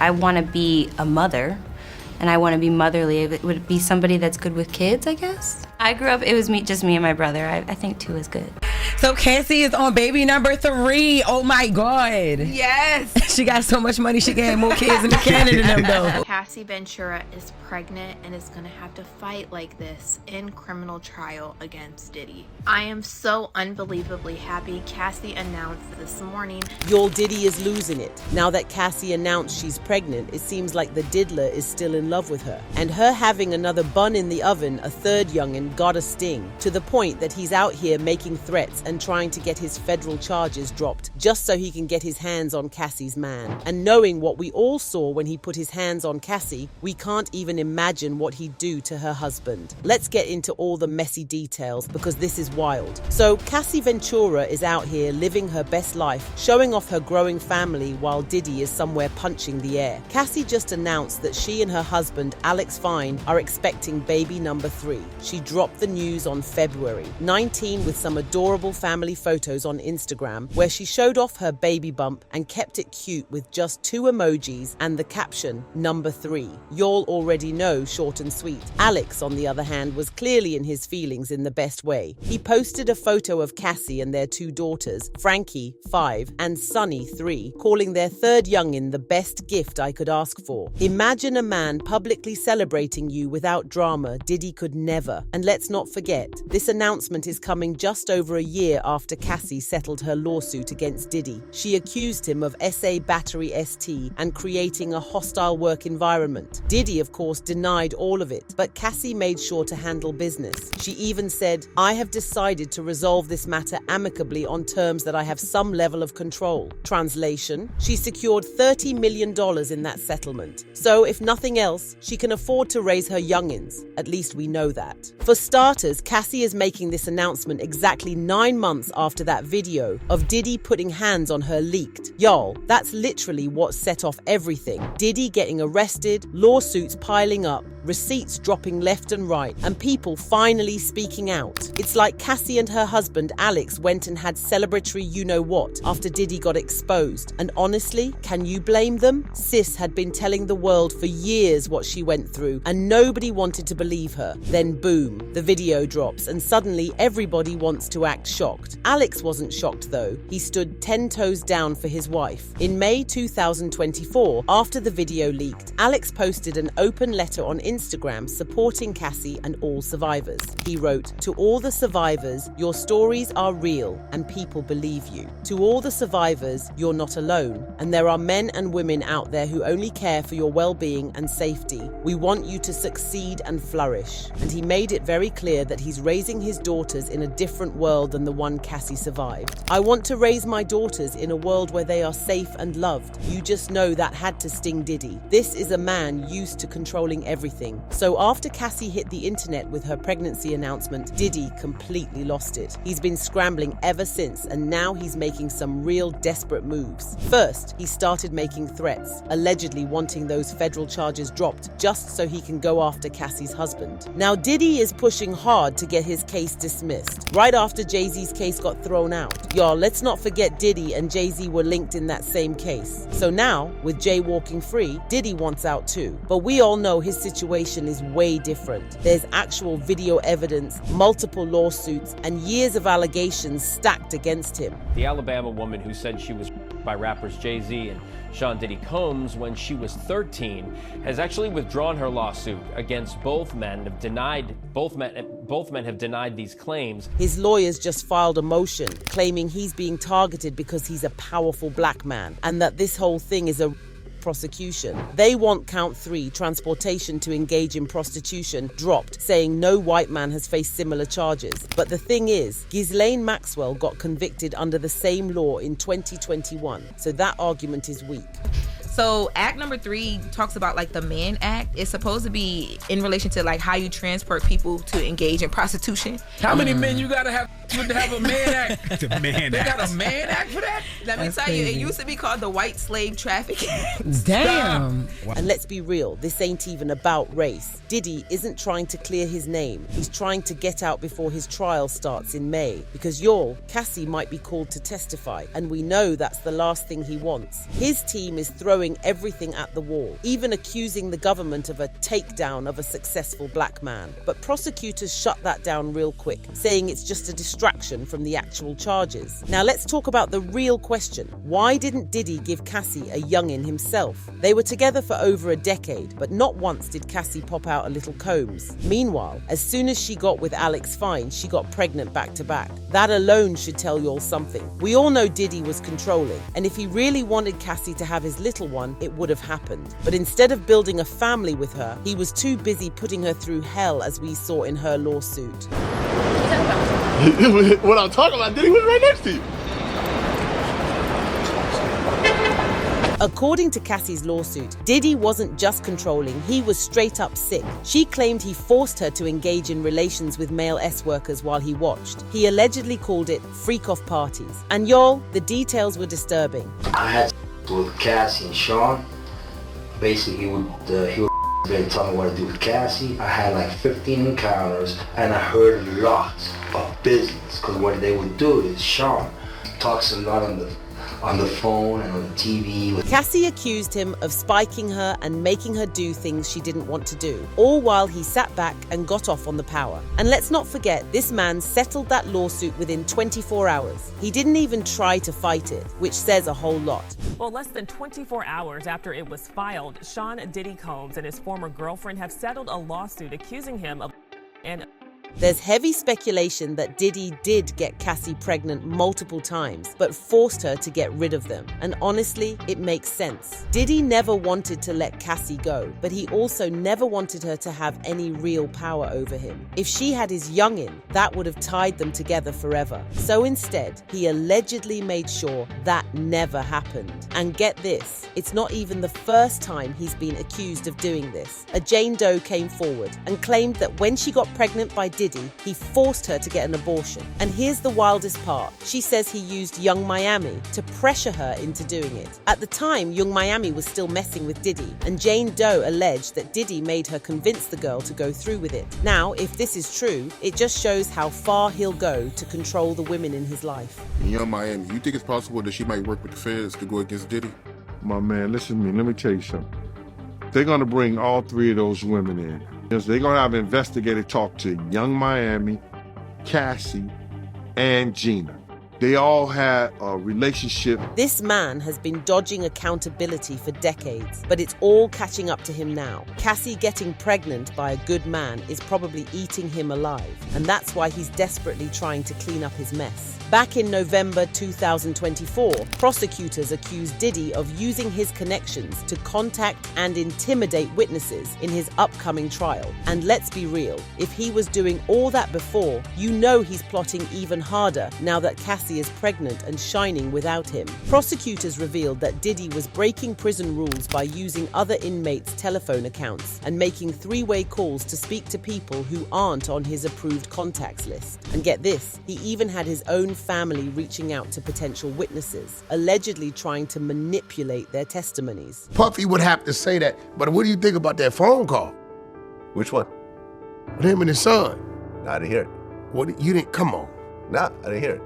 I want to be a mother, and I want to be motherly. Would it be somebody that's good with kids, I guess? I grew up, it was just me and my brother. I think 2 is good. So Cassie is on baby number 3. Oh my God. Yes. She got so much money she can have more kids in the canon than them though. Cassie Ventura is pregnant and is gonna have to fight like this in criminal trial against Diddy. I am so unbelievably happy. Cassie announced this morning. Your Diddy is losing it. Now that Cassie announced she's pregnant, it seems like the Diddler is still in love with her. And her having another bun in the oven, a third youngin, got a sting, to the point that he's out here making threats and trying to get his federal charges dropped just so he can get his hands on Cassie's man. And knowing what we all saw when he put his hands on Cassie, we can't even imagine what he'd do to her husband. Let's get into all the messy details because this is wild. So Cassie Ventura is out here living her best life, showing off her growing family while Diddy is somewhere punching the air. Cassie just announced that she and her husband, Alex Fine, are expecting baby number 3. She dropped the news on February 19 with some adorable family photos on Instagram where she showed off her baby bump and kept it cute with just 2 emojis and the caption, number 3. Y'all already know, short and sweet. Alex, on the other hand, was clearly in his feelings in the best way. He posted a photo of Cassie and their 2 daughters, Frankie, 5, and Sunny, 3, calling their third youngin the best gift I could ask for. Imagine a man publicly celebrating you without drama. Diddy could never. And let's not forget, this announcement is coming just over a year after Cassie settled her lawsuit against Diddy. She accused him of SA Battery ST and creating a hostile work environment. Diddy, of course, denied all of it, but Cassie made sure to handle business. She even said, I have decided to resolve this matter amicably on terms that I have some level of control. Translation, she secured $30 million in that settlement. So if nothing else, she can afford to raise her youngins. At least we know that. For starters, Cassie is making this announcement exactly 9 months after that video of Diddy putting hands on her leaked. Y'all, that's literally what set off everything. Diddy getting arrested, lawsuits piling up, receipts dropping left and right, and people finally speaking out. It's like Cassie and her husband Alex went and had celebratory you-know-what after Diddy got exposed. And honestly, can you blame them? Sis had been telling the world for years what she went through, and nobody wanted to believe her. Then boom, the video drops, and suddenly everybody wants to act shocked. Alex wasn't shocked though. He stood 10 toes down for his wife. In May 2024, after the video leaked, Alex posted an open letter on Instagram supporting Cassie and all survivors. He wrote, "To all the survivors, your stories are real and people believe you. To all the survivors, you're not alone, and there are men and women out there who only care for your well-being and safety. We want you to succeed and flourish." And he made it very clear that he's raising his daughters in a different world than the one Cassie survived. "I want to raise my daughters in a world where they are safe and loved. You just know that had to sting Diddy. This is a man used to controlling everything." So after Cassie hit the internet with her pregnancy announcement, Diddy completely lost it. He's been scrambling ever since, and now he's making some real desperate moves. First, he started making threats, allegedly wanting those federal charges dropped just so he can go after Cassie's husband. Now Diddy is pushing hard to get his case dismissed, right after Jay-Z's case got thrown out. Y'all, let's not forget Diddy and Jay-Z were linked in that same case. So now, with Jay walking free, Diddy wants out too. But we all know his situation is way different. There's actual video evidence, multiple lawsuits, and years of allegations stacked against him. The Alabama woman who said she was by rappers Jay-Z and Sean Diddy Combs when she was 13 has actually withdrawn her lawsuit against both men. Both men have denied these claims. His lawyers just filed a motion claiming he's being targeted because he's a powerful black man and that this whole thing is a prosecution. They want count 3, transportation to engage in prostitution, dropped, saying no white man has faced similar charges. But the thing is, Ghislaine Maxwell got convicted under the same law in 2021, so that argument is weak. So act number 3 talks about like the Mann Act. It's supposed to be in relation to like how you transport people to engage in prostitution. How many men you gotta have to have a Mann Act? The Mann Act. They got a Mann Act for that? Let me tell you, it used to be called the white slave trafficking. Damn. And let's be real, this ain't even about race. Diddy isn't trying to clear his name. He's trying to get out before his trial starts in May. Because y'all, Cassie might be called to testify, and we know that's the last thing he wants. His team is throwing throwing everything at the wall, even accusing the government of a takedown of a successful black man. But prosecutors shut that down real quick, saying it's just a distraction from the actual charges. Now let's talk about the real question. Why didn't Diddy give Cassie a youngin himself? They were together for over a decade, but not once did Cassie pop out a little Combs. Meanwhile, as soon as she got with Alex Fine, she got pregnant back to back. That alone should tell you all something. We all know Diddy was controlling, and if he really wanted Cassie to have his little one, it would have happened. But instead of building a family with her, he was too busy putting her through hell, as we saw in her lawsuit. What I'm talking about, Diddy was right next to you. According to Cassie's lawsuit, Diddy wasn't just controlling, he was straight up sick. She claimed he forced her to engage in relations with male S-workers while he watched. He allegedly called it freak-off parties. And y'all, the details were disturbing. I had with Cassie and Sean. Basically, he would tell me what to do with Cassie. I had like 15 encounters, and I heard a lot of business. Because what they would do is Sean talks a lot on the phone and on the TV. Cassie accused him of spiking her and making her do things she didn't want to do, all while he sat back and got off on the power. And let's not forget, this man settled that lawsuit within 24 hours. He didn't even try to fight it, which says a whole lot. Well, less than 24 hours after it was filed, Sean Diddy Combs and his former girlfriend have settled a lawsuit accusing him of There's heavy speculation that Diddy did get Cassie pregnant multiple times, but forced her to get rid of them. And honestly, it makes sense. Diddy never wanted to let Cassie go, but he also never wanted her to have any real power over him. If she had his youngin, that would have tied them together forever. So instead, he allegedly made sure that never happened. And get this, it's not even the first time he's been accused of doing this. A Jane Doe came forward and claimed that when she got pregnant by Diddy, he forced her to get an abortion. And here's the wildest part. She says he used Young Miami to pressure her into doing it. At the time, Young Miami was still messing with Diddy, and Jane Doe alleged that Diddy made her convince the girl to go through with it. Now, if this is true, it just shows how far he'll go to control the women in his life. Young Miami, you think it's possible that she might work with the feds to go against Diddy? My man, listen to me. Let me tell you something. They're going to bring all three of those women in. They're going to have investigators talk to Young Miami, Cassie, and Gina. They all had a relationship. This man has been dodging accountability for decades, but it's all catching up to him now. Cassie getting pregnant by a good man is probably eating him alive, and that's why he's desperately trying to clean up his mess. Back in November 2024, prosecutors accused Diddy of using his connections to contact and intimidate witnesses in his upcoming trial. And let's be real, if he was doing all that before, you know he's plotting even harder now that Cassie is pregnant and shining without him. Prosecutors revealed that Diddy was breaking prison rules by using other inmates' telephone accounts and making three-way calls to speak to people who aren't on his approved contacts list. And get this, he even had his own family reaching out to potential witnesses, allegedly trying to manipulate their testimonies. Puffy would have to say that, but what do you think about that phone call? Which one? With him and his son. Nah, I didn't hear it. What, you didn't, come on. Nah, I didn't hear it.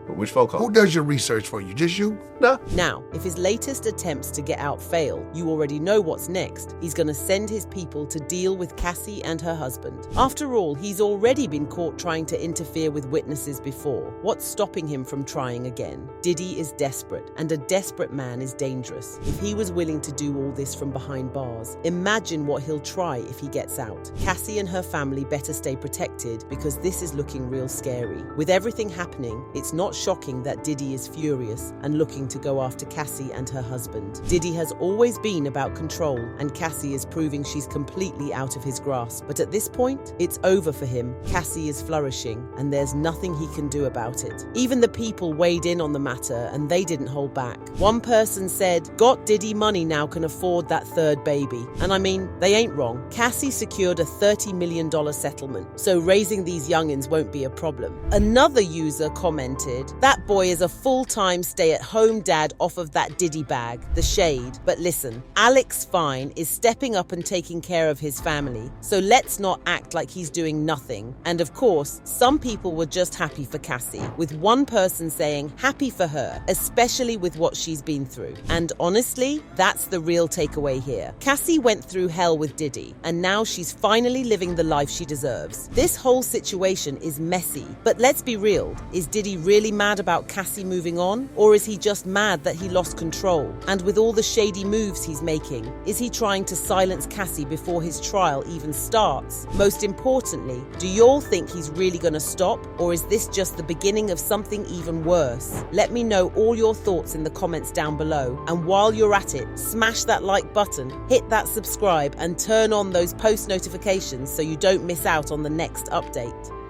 Which phone call? Who does your research for you? Just you? Nah. Now, if his latest attempts to get out fail, you already know what's next. He's going to send his people to deal with Cassie and her husband. After all, he's already been caught trying to interfere with witnesses before. What's stopping him from trying again? Diddy is desperate, and a desperate man is dangerous. If he was willing to do all this from behind bars, imagine what he'll try if he gets out. Cassie and her family better stay protected, because this is looking real scary. With everything happening, it's not shocking that Diddy is furious and looking to go after Cassie and her husband. Diddy has always been about control, and Cassie is proving she's completely out of his grasp. But at this point, it's over for him. Cassie is flourishing, and there's nothing he can do about it. Even the people weighed in on the matter, and they didn't hold back. One person said, "Got Diddy money now, can afford that third baby." And I mean, they ain't wrong. Cassie secured a $30 million settlement, so raising these youngins won't be a problem. Another user commented, started. That boy is a full-time stay-at-home dad off of that Diddy bag, the shade. But listen, Alex Fine is stepping up and taking care of his family, so let's not act like he's doing nothing. And of course, some people were just happy for Cassie, with one person saying happy for her, especially with what she's been through. And honestly, that's the real takeaway here. Cassie went through hell with Diddy, and now she's finally living the life she deserves. This whole situation is messy, but let's be real. Is Diddy really mad about Cassie moving on? Or is he just mad that he lost control? And with all the shady moves he's making, is he trying to silence Cassie before his trial even starts? Most importantly, do y'all think he's really gonna stop? Or is this just the beginning of something even worse? Let me know all your thoughts in the comments down below. And while you're at it, smash that like button, hit that subscribe, and turn on those post notifications so you don't miss out on the next update.